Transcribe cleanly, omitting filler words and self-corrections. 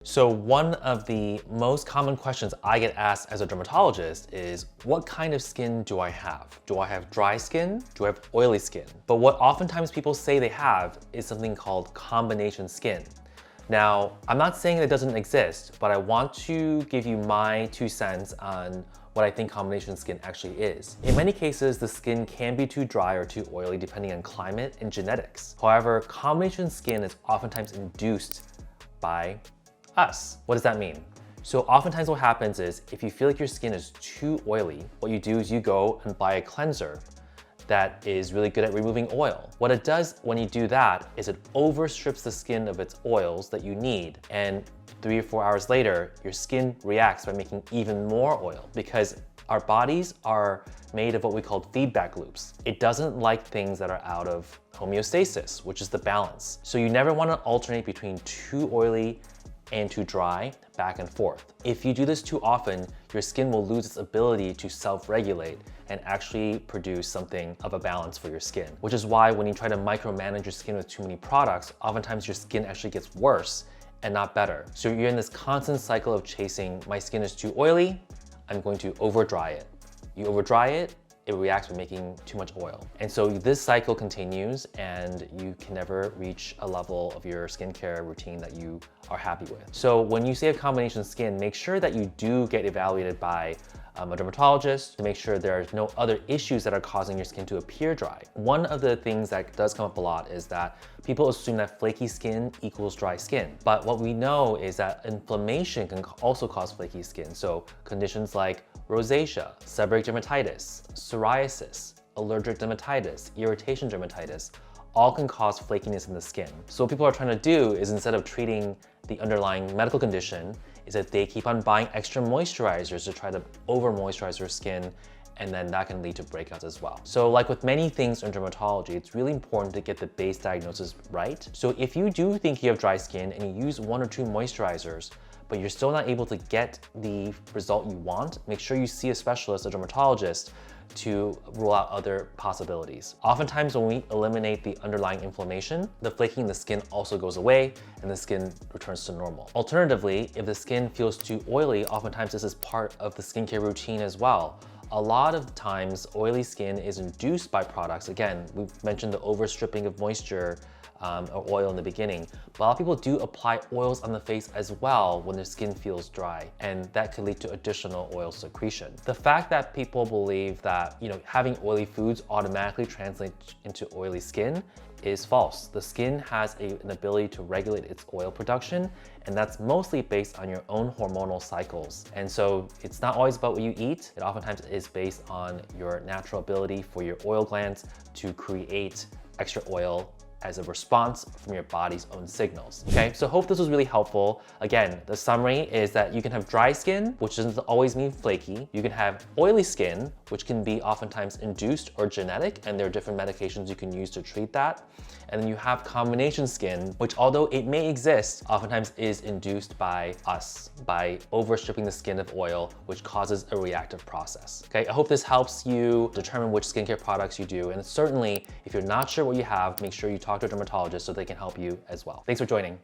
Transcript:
So one of the most common questions I get asked as a dermatologist is, what kind of skin do I have? Do I have dry skin? Do I have oily skin? But what oftentimes people say they have is something called combination skin. Now, I'm not saying it doesn't exist, but I want to give you my 2 cents on what I think combination skin actually is. In many cases, the skin can be too dry or too oily depending on climate and genetics. However, combination skin is oftentimes induced by us. What does that mean? So oftentimes what happens is if you feel like your skin is too oily, what you do is you go and buy a cleanser that is really good at removing oil. What it does when you do that is it overstrips the skin of its oils that you need, and 3 or 4 hours later, your skin reacts by making even more oil because our bodies are made of what we call feedback loops. It doesn't like things that are out of homeostasis, which is the balance. So you never want to alternate between too oily and too dry, back and forth. If you do this too often, your skin will lose its ability to self-regulate and actually produce something of a balance for your skin. Which is why when you try to micromanage your skin with too many products, oftentimes your skin actually gets worse and not better. So you're in this constant cycle of chasing, my skin is too oily, I'm going to over dry it. You over dry it, it reacts by making too much oil. And so this cycle continues and you can never reach a level of your skincare routine that you are happy with. So when you say a combination skin, make sure that you do get evaluated by a dermatologist to make sure there are no other issues that are causing your skin to appear dry. One of the things that does come up a lot is that people assume that flaky skin equals dry skin. But what we know is that inflammation can also cause flaky skin. So conditions like rosacea, seborrheic dermatitis, psoriasis, allergic dermatitis, irritation dermatitis, all can cause flakiness in the skin. So what people are trying to do is, instead of treating the underlying medical condition, is that they keep on buying extra moisturizers to try to over moisturize their skin, and then that can lead to breakouts as well. So like with many things in dermatology, it's really important to get the base diagnosis right. So if you do think you have dry skin and you use 1 or 2 moisturizers, but you're still not able to get the result you want, make sure you see a specialist, a dermatologist, to rule out other possibilities. Oftentimes when we eliminate the underlying inflammation, the flaking in the skin also goes away and the skin returns to normal. Alternatively, if the skin feels too oily, oftentimes this is part of the skincare routine as well. A lot of times, oily skin is induced by products. Again, we've mentioned the overstripping of moisture or oil in the beginning, but a lot of people do apply oils on the face as well when their skin feels dry, and that could lead to additional oil secretion. The fact that people believe that having oily foods automatically translates into oily skin is false. The skin has an ability to regulate its oil production, and that's mostly based on your own hormonal cycles. And so it's not always about what you eat. It oftentimes is based on your natural ability for your oil glands to create extra oil as a response from your body's own signals. Okay, so hope this was really helpful. Again, the summary is that you can have dry skin, which doesn't always mean flaky. You can have oily skin, which can be oftentimes induced or genetic, and there are different medications you can use to treat that. And then you have combination skin, which, although it may exist, oftentimes is induced by us, by overstripping the skin of oil, which causes a reactive process. Okay, I hope this helps you determine which skincare products you do. And certainly, if you're not sure what you have, make sure you talk to a dermatologist so they can help you as well. Thanks for joining.